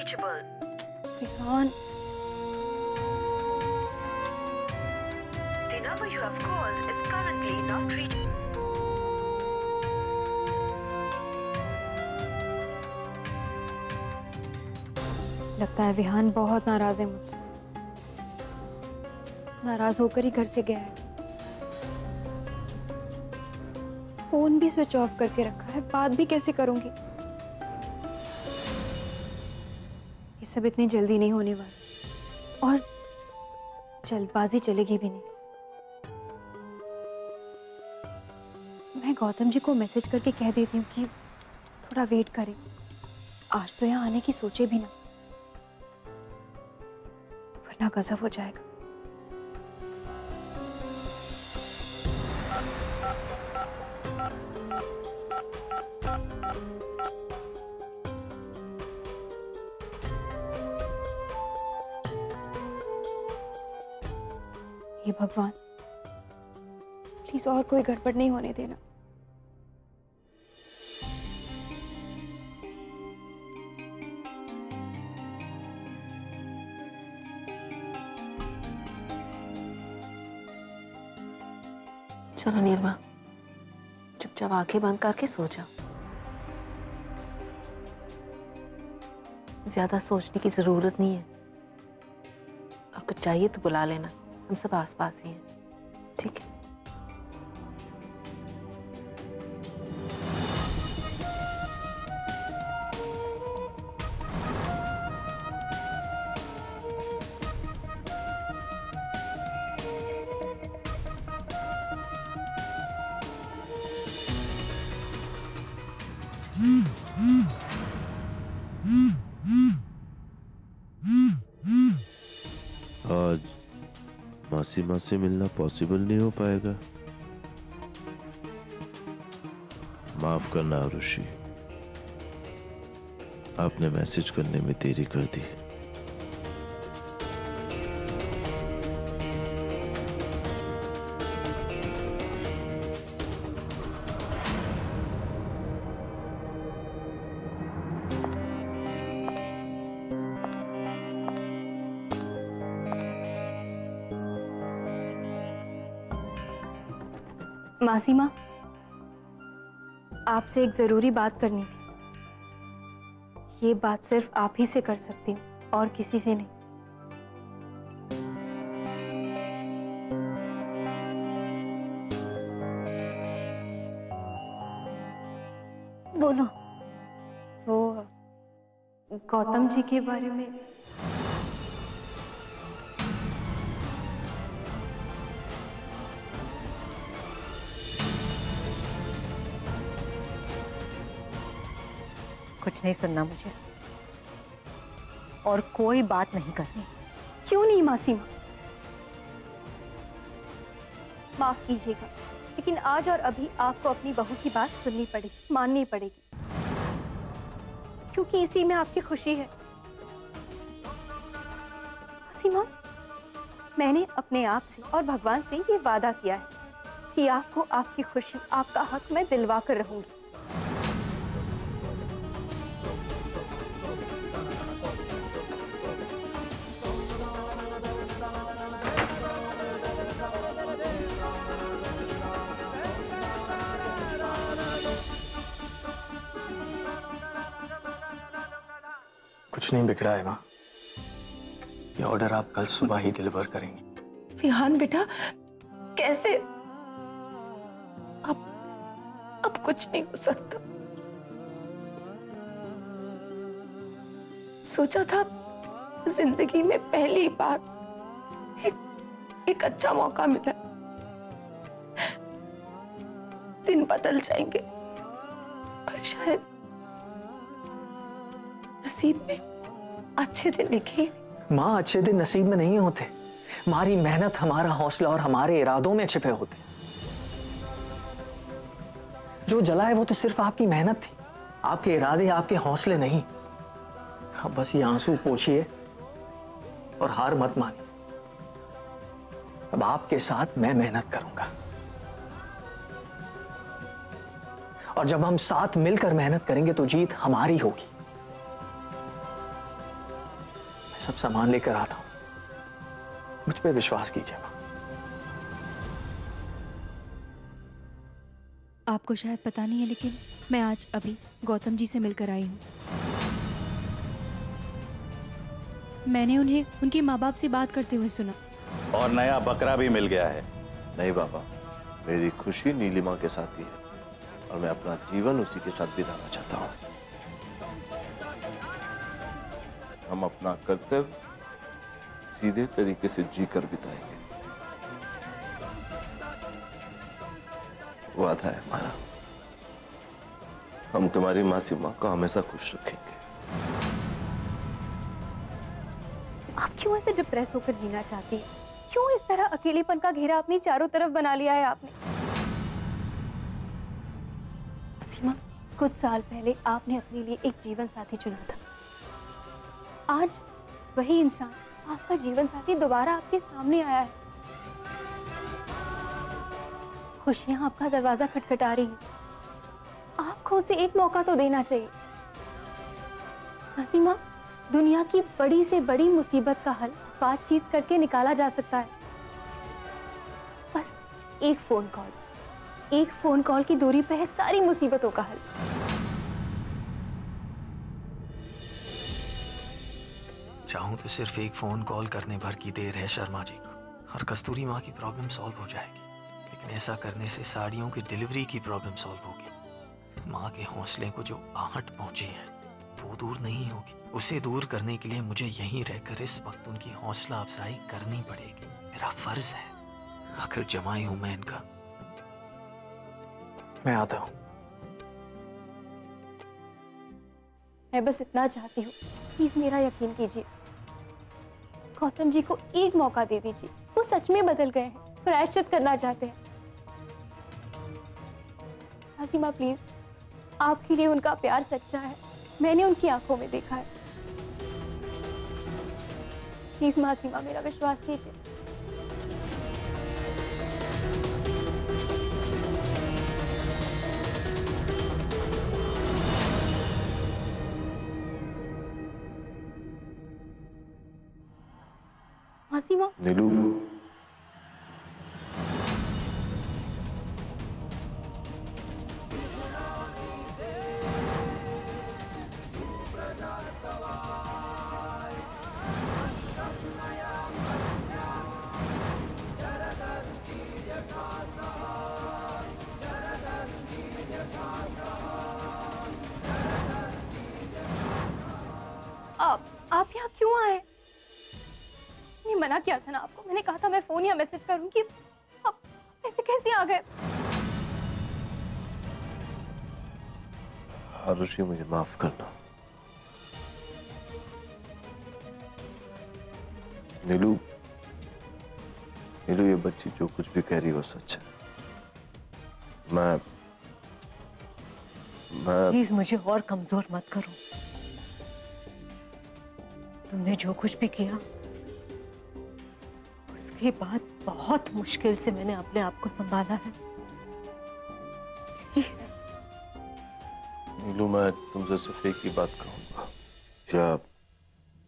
reachable. Vihaan, The number you have called is currently not reachable. लगता है विहान बहुत नाराज है मुझसे। नाराज होकर ही घर से गया है। फोन भी स्विच ऑफ करके रखा है, बात भी कैसे करूंगी? ये सब इतनी जल्दी नहीं होने वाला और जल्दबाजी चलेगी भी नहीं। मैं गौतम जी को मैसेज करके कह देती हूँ कि थोड़ा वेट करें। आज तो यहाँ आने की सोचे भी ना, वरना गजब हो जाएगा। हे भगवान, प्लीज और कोई गड़बड़ नहीं होने देना। चलो नीरमा, चुपचाप आंखें बंद करके सो जाओ। ज्यादा सोचने की जरूरत नहीं है। और कुछ चाहिए तो बुला लेना, हम सब आसपास ही हैं, ठीक है? आज मासी माँ से मिलना पॉसिबल नहीं हो पाएगा। माफ करना आरुषि, आपने मैसेज करने में देरी कर दी। मासी माँ, आपसे एक जरूरी बात करनी थी। ये बात सिर्फ आप ही से कर सकती हूँ और किसी से नहीं। बोलो। वो गौतम जी के बारे में कुछ नहीं सुनना मुझे, और कोई बात नहीं करनी। क्यों नहीं मासी माँ? माफ कीजिएगा, लेकिन आज और अभी आपको अपनी बहू की बात सुननी पड़ेगी, माननी पड़ेगी, क्योंकि इसी में आपकी खुशी है। मासी माँ, मैंने अपने आप से और भगवान से ये वादा किया है कि आपको आपकी खुशी, आपका हक मैं दिलवा कर रहूंगी। कुछ नहीं बिगड़ा है माँ। ये ऑर्डर आप कल सुबह ही डिलीवर करेंगी। विहान बेटा, कैसे? अब कुछ नहीं हो सकता। सोचा था जिंदगी में पहली बार एक अच्छा मौका मिला, दिन बदल जाएंगे, पर शायद नसीब में अच्छे दिन लिखे ही नहीं। माँ, अच्छे दिन नसीब में नहीं होते। हमारी मेहनत, हमारा हौसला और हमारे इरादों में छिपे होते। जो जला है वो तो सिर्फ आपकी मेहनत थी, आपके इरादे, आपके हौसले नहीं। अब बस ये आंसू पोंछिए और हार मत मानिए। अब आपके साथ मैं मेहनत करूंगा, और जब हम साथ मिलकर मेहनत करेंगे तो जीत हमारी होगी। सब सामान लेकर आता हूं, मुझ पे विश्वास कीजिए मां। आपको शायद पता नहीं है, लेकिन मैं आज अभी गौतम जी से मिलकर आई हूँ। मैंने उन्हें उनके माँ बाप से बात करते हुए सुना। और नया बकरा भी मिल गया है। नहीं बाबा, मेरी खुशी नीलिमा के साथ ही है और मैं अपना जीवन उसी के साथ बिताना चाहता हूँ। हम अपना कर्तव्य सीधे तरीके से जीकर बिताएंगे, वादा है हमारा। हम तुम्हारी मासी माँ को हमेशा खुश रखेंगे। आप क्यों ऐसे डिप्रेस होकर जीना चाहती हैं? क्यों इस तरह अकेलेपन का घेरा अपनी चारों तरफ बना लिया है आपने? सीमा, कुछ साल पहले आपने अपने लिए एक जीवन साथी चुना था। आज वही इंसान, आपका जीवन साथी, दोबारा आपके सामने आया है। खुशियां आपका दरवाजा खटखटा रही हैं। आपको उसे एक मौका तो देना चाहिए। नसीमा, दुनिया की बड़ी से बड़ी मुसीबत का हल बातचीत करके निकाला जा सकता है। बस एक फोन कॉल की दूरी पे है सारी मुसीबतों का हल। चाहूं तो सिर्फ एक फोन कॉल करने भर की देर है शर्मा जी को, और कस्तूरी माँ की प्रॉब्लम सॉल्व हो जाएगी। लेकिन ऐसा करने से साड़ियों की डिलीवरी की प्रॉब्लम सॉल्व होगी। माँ के हौसले को जो आहट पहुंची है वो दूर नहीं होगी। उसे दूर करने के लिए मुझे यहीं रहकर इस वक्त उनकी हौसला अफजाई करनी पड़ेगी। मेरा फर्ज है, आखिर जमाई हूं मैं इनका। मैं आता हूं। मैं बस इतना चाहती हूँ, प्लीज मेरा यकीन कीजिए। गौतम जी को एक मौका दे दीजिए। वो सच में बदल गए हैं, प्रायश्चित करना चाहते हैं। हसीमा प्लीज, आपके लिए उनका प्यार सच्चा है, मैंने उनकी आंखों में देखा है। प्लीज मासीमा, मेरा विश्वास कीजिए। मासीमा, नीलू, आप यहाँ क्यों आए? मैंने मना किया था ना आपको, मैंने कहा था मैं फोन या मैसेज करूंगी। अब ऐसे कैसे आ गए? आरुषि, मुझे माफ करना। नीलू, ये बच्ची जो कुछ भी कह रही है वो सच है। मैं प्लीज मुझे और कमजोर मत करो। तुमने जो कुछ भी किया उसके बाद बहुत मुश्किल से मैंने अपने आप को संभाला है। प्लीज। नीलू, मैं तुमसे सिर्फ एक ही बात कहूंगा या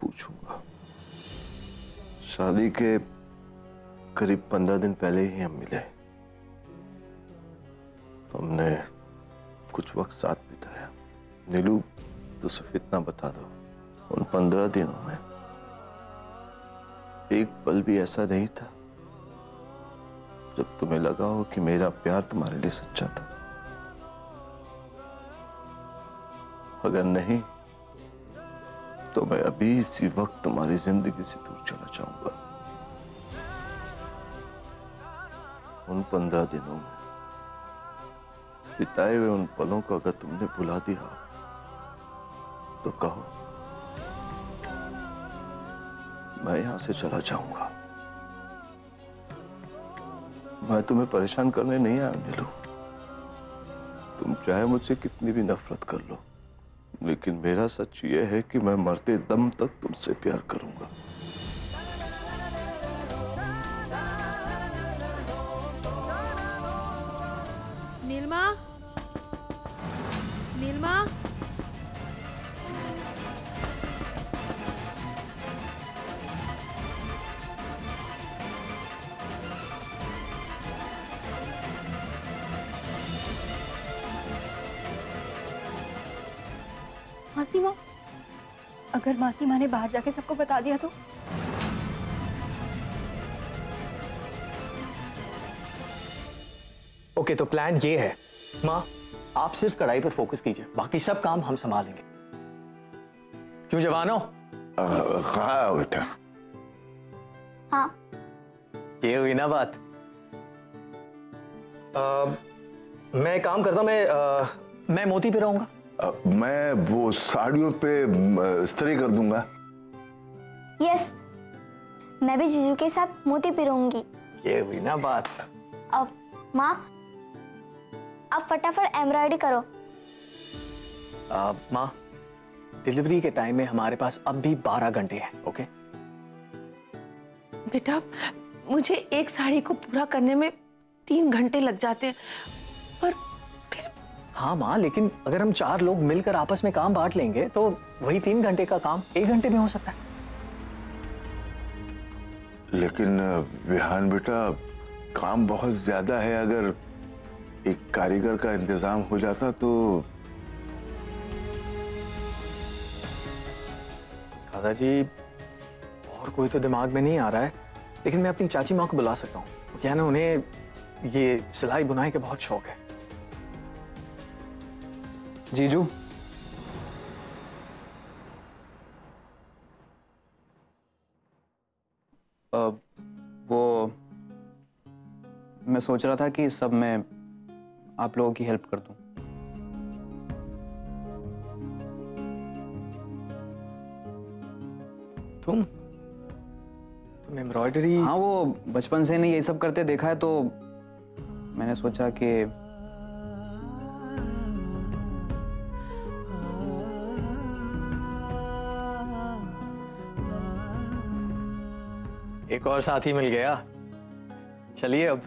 पूछूंगा। शादी के करीब 15 दिन पहले ही हम मिले। हमने कुछ वक्त साथ बिताया। नीलू, तो सिर्फ इतना बता दो, उन 15 दिनों में एक पल भी ऐसा नहीं था जब तुम्हें लगा हो कि मेरा प्यार तुम्हारे लिए सच्चा था? अगर नहीं तो मैं अभी इसी वक्त तुम्हारी जिंदगी से दूर चला जाऊंगा। उन 15 दिनों में बिताए हुए उन पलों को अगर तुमने भुला दिया तो कहो, मैं यहां से चला जाऊंगा। मैं तुम्हें परेशान करने नहीं आया नीलू। तुम चाहे मुझसे कितनी भी नफरत कर लो, लेकिन मेरा सच ये है कि मैं मरते दम तक तुमसे प्यार करूंगा। नीलिमा, नीलिमा, मासी माँ, अगर मासी माँ ने बाहर जाके सबको बता दिया तो? ओके, तो प्लान ये है माँ, आप सिर्फ कढ़ाई पर फोकस कीजिए, बाकी सब काम हम संभालेंगे। क्यों जवानों? हाँ बेटा। हाँ। ये हुई ना बात। मैं काम करता हूँ, मैं मोती पे रहूंगा। मैं वो साड़ियों पे इस्त्री कर दूंगा। यस, मैं भी जीजू के साथ मोती पिरोऊंगी। ये हुई ना बात। अब माँ, अब फटाफट एम्ब्रॉयडरी करो। माँ, डिलीवरी के टाइम में हमारे पास अब भी 12 घंटे हैं। ओके बेटा, मुझे एक साड़ी को पूरा करने में 3 घंटे लग जाते हैं, पर फिर। हाँ माँ, लेकिन अगर हम 4 लोग मिलकर आपस में काम बांट लेंगे तो वही 3 घंटे का काम 1 घंटे में हो सकता है। लेकिन विहान बेटा, काम बहुत ज्यादा है। अगर एक कारीगर का इंतजाम हो जाता तो। दादाजी, और कोई तो दिमाग में नहीं आ रहा है, लेकिन मैं अपनी चाची माँ को बुला सकता हूँ। क्या ना, उन्हें ये सिलाई बुनाई का बहुत शौक है। जीजू, वो मैं सोच रहा था कि सब मैं आप लोगों की हेल्प कर दूं। तुम एम्ब्रॉयडरी? हाँ, वो बचपन से नहीं ये सब करते देखा है, तो मैंने सोचा कि एक और साथी मिल गया। चलिए अब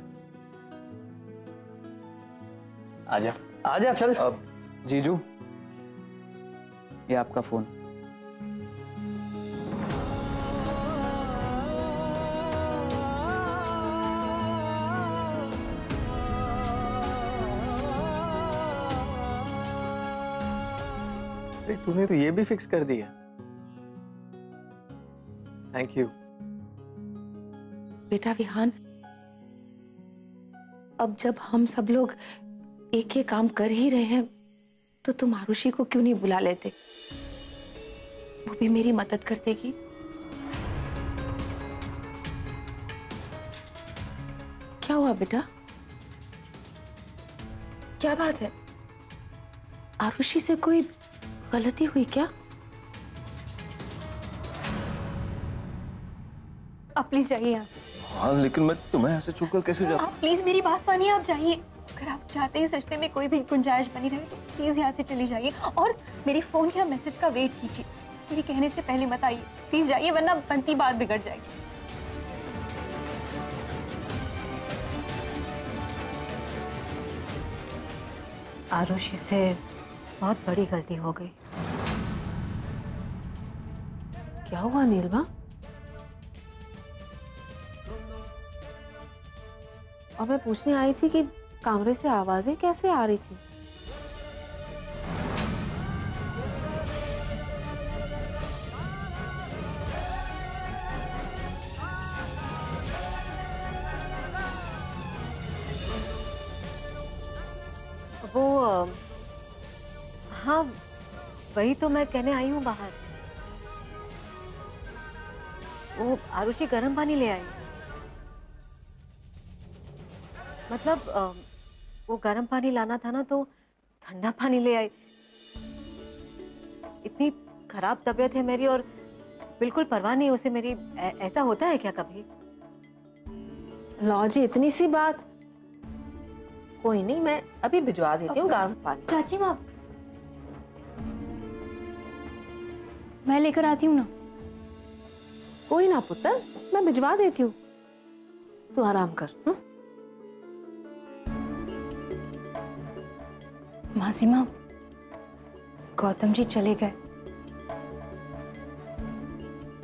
आजा आजा, चल। अब जीजू, ये आपका फोन। तूने तो ये भी फिक्स कर दिया। Thank you. बेटा विहान, अब जब हम सब लोग एक ही काम कर ही रहे हैं, तो तुम आरुषि को क्यों नहीं बुला लेते? वो भी मेरी मदद कर देगी। क्या हुआ बेटा? क्या बात है? आरुषि से कोई गलती हुई क्या? आप प्लीज जाइए यहाँ से। हाँ, लेकिन मैं तुम्हें ऐसे छोड़कर कैसे जा? आप प्लीज मेरी बात मानिए, आप जाइए। अगर आप चाहते हैं सचते में कोई भी गुंजाइश बनी रहे तो प्लीज यहाँ से चली जाइए, और मेरी फोन या मैसेज का वेट कीजिए। मेरे कहने से पहले मत आइए, प्लीज जाइए, वरना बनती बात बिगड़ जाएगी। आरुषि से बहुत बड़ी गलती हो गई। क्या हुआ नीलमा? और मैं पूछने आई थी कि कमरे से आवाजें कैसे आ रही थी? वो हाँ, वही तो मैं कहने आई हूँ बाहर। वो आरुषि गर्म पानी ले आई। मतलब वो गर्म पानी लाना था ना, तो ठंडा पानी ले आई। इतनी खराब तबीयत है मेरी और बिल्कुल परवाह नहीं उसे मेरी। ऐसा होता है क्या कभी? लो जी, इतनी सी बात। कोई नहीं, मैं अभी भिजवा देती हूँ गर्म पानी। चाची माँ, मैं लेकर आती हूँ ना। कोई ना पुत्र, मैं भिजवा देती हूँ, तू आराम कर। मासी माँ, गौतम जी चले गए।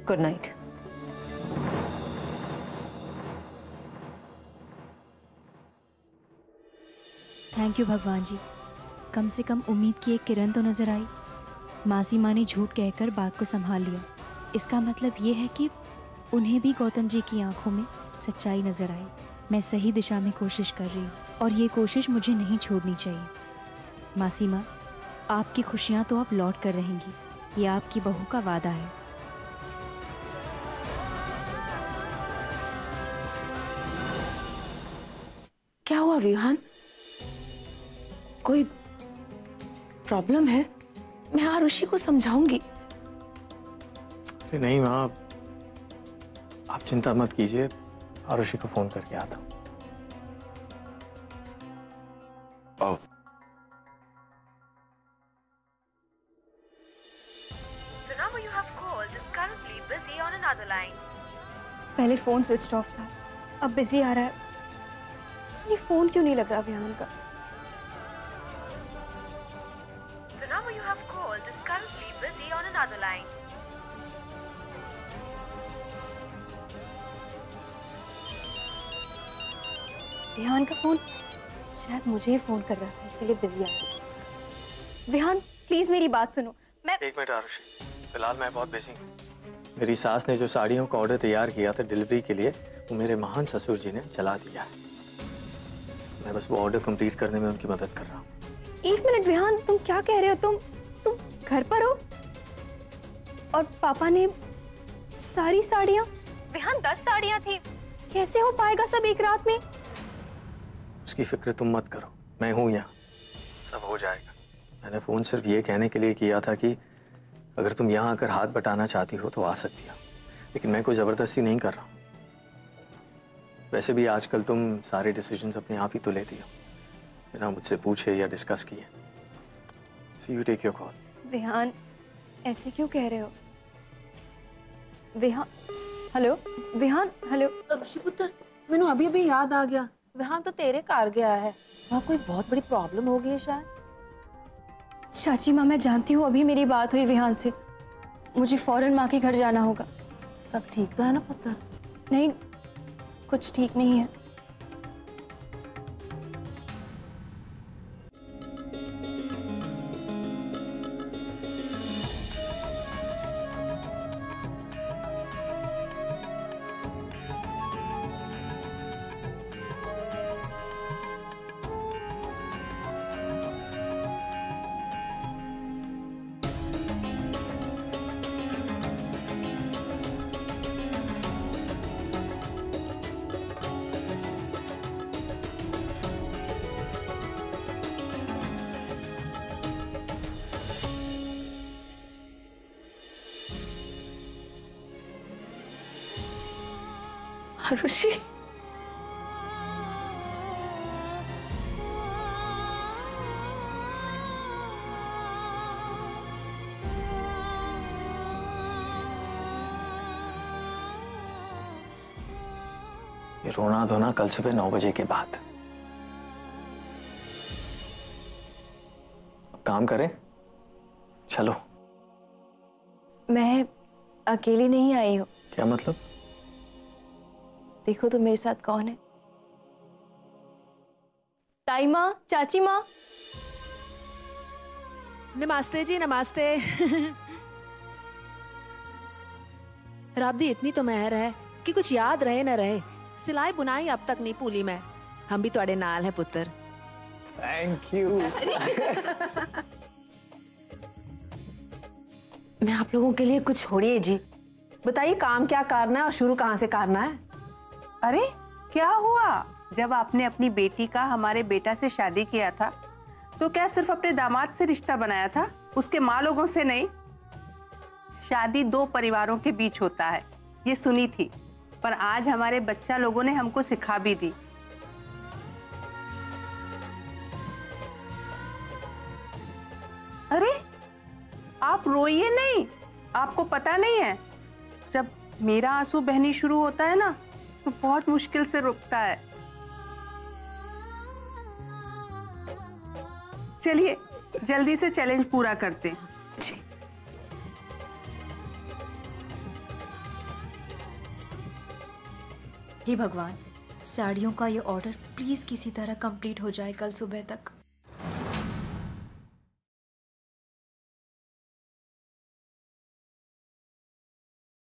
Good night. थैंक यू भगवान जी, कम से कम उम्मीद की एक किरण तो नजर आई। मासी माँ ने झूठ कहकर बात को संभाल लिया। इसका मतलब ये है कि उन्हें भी गौतम जी की आंखों में सच्चाई नजर आई। मैं सही दिशा में कोशिश कर रही हूँ और ये कोशिश मुझे नहीं छोड़नी चाहिए। मासी माँ, आपकी खुशियाँ तो अब लौट कर रहेंगी, ये आपकी बहू का वादा है। क्या हुआ विहान? कोई प्रॉब्लम है? मैं आरुषि को समझाऊंगी। अरे नहीं माँ, आप चिंता मत कीजिए, आरुषि को फोन करके आता हूँ। आओ। The number you have called is currently busy on another line. पहले फोन स्विच ऑफ था, अब बिजी आ रहा है। ये फोन क्यों नहीं लग रहा विहान का? The number you have called is currently busy on another line. Vihaan का फोन शायद मुझे ही फोन कर रहा था, इसलिए बिजी आ गया। विहान प्लीज मेरी बात सुनो। मैं एक मिनट आरुषि, फिलहाल मैं बहुत बिजी हूँ। मेरी सास ने जो साड़ियों का ऑर्डर तैयार किया था डिलीवरी के लिए, वो मेरे महान ससुर जी ने चला दिया है। मैं बस वो ऑर्डर कंप्लीट करने में उनकी मदद कर रहा हूँ। एक मिनट विहान, तुम क्या कह रहे हो? तुम घर पर हो और पापा ने सारी साड़ियाँ? विहान 10 साड़ियाँ थी, कैसे हो पाएगा सब एक रात में? उसकी फिक्र तुम मत करो, मैं हूं यहाँ, सब हो जाएगा। मैंने फोन सिर्फ ये कहने के लिए किया था कि अगर तुम यहाँ आकर हाथ बटाना चाहती हो तो आ सकती हो, लेकिन मैं कोई जबरदस्ती नहीं कर रहा हूँ। वैसे भी आजकल तुम सारे डिसीजंस अपने आप ही तो लेती हो, बिना मुझसे पूछे या डिस्कस किए। So you take your call. Vihaan ऐसे क्यों कह रहे हो? Vihan, hello Vihan, hello. ऋषि पुत्र, मैंने अभी अभी याद आ गया, विहान तो तेरे कार गया है। वहाँ कोई बहुत बड़ी प्रॉब्लम हो गई है शायद। चाची माँ, मैं जानती हूँ अभी मेरी बात हुई विहान से, मुझे फौरन माँ के घर जाना होगा। सब ठीक तो है ना पुत्र? नहीं, कुछ ठीक नहीं है। आरुषि, ये रोना धोना कल सुबह 9 बजे के बाद। काम करें, चलो। मैं अकेली नहीं आई हूँ। क्या मतलब? देखो तो मेरे साथ कौन है। ताई माँ, चाची माँ। नमस्ते जी, नमस्ते। राबदी इतनी तो मेहर है कि कुछ याद रहे न रहे, सिलाई बुनाई अब तक नहीं भूली मैं। हम भी ਤੁਹਾਡੇ नाल है पुत्र। Thank you. मैं आप लोगों के लिए कुछ। छोड़िए जी, बताइए काम क्या करना है और शुरू कहाँ से करना है? अरे क्या हुआ? जब आपने अपनी बेटी का हमारे बेटा से शादी किया था तो क्या सिर्फ अपने दामाद से रिश्ता बनाया था, उसके माँ लोगों से नहीं? शादी 2 परिवारों के बीच होता है, ये सुनी थी, पर आज हमारे बच्चा लोगों ने हमको सिखा भी दी। अरे आप रोइए नहीं, आपको पता नहीं है, जब मेरा आंसू बहनी शुरू होता है ना तो बहुत मुश्किल से रुकता है। चलिए जल्दी से चैलेंज पूरा करते हैं। जी। हे भगवान, साड़ियों का ये ऑर्डर प्लीज किसी तरह कंप्लीट हो जाए कल सुबह तक।